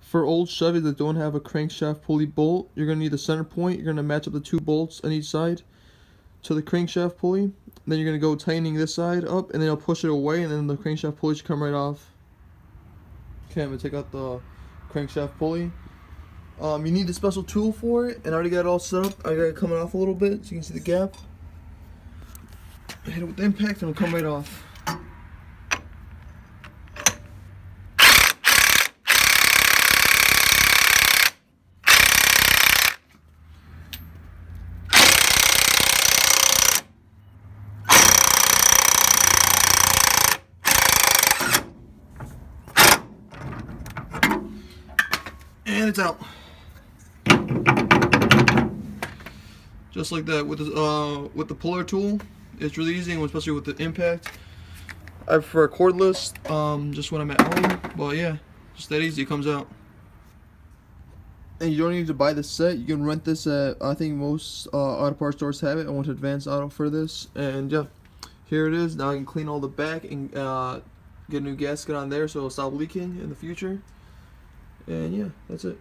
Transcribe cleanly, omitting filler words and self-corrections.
For old Chevy that don't have a crankshaft pulley bolt, you're going to need the center point. You're going to match up the 2 bolts on each side to the crankshaft pulley. Then you're going to go tightening this side up, and then you'll push it away, and then the crankshaft pulley should come right off. Okay, I'm going to take out the crankshaft pulley. You need a special tool for it, and I already got it all set up. I got it coming off a little bit so you can see the gap. Hit it with the impact and it'll come right off. And it's out. Just like that with the puller tool. It's really easy, especially with the impact. I prefer cordless, just when I'm at home. But yeah, just that easy, it comes out. And you don't need to buy this set. You can rent this at, I think most auto parts stores have it. I went to Advanced Auto for this, and yeah, here it is. Now I can clean all the back and get a new gasket on there so it'll stop leaking in the future. And yeah, that's it.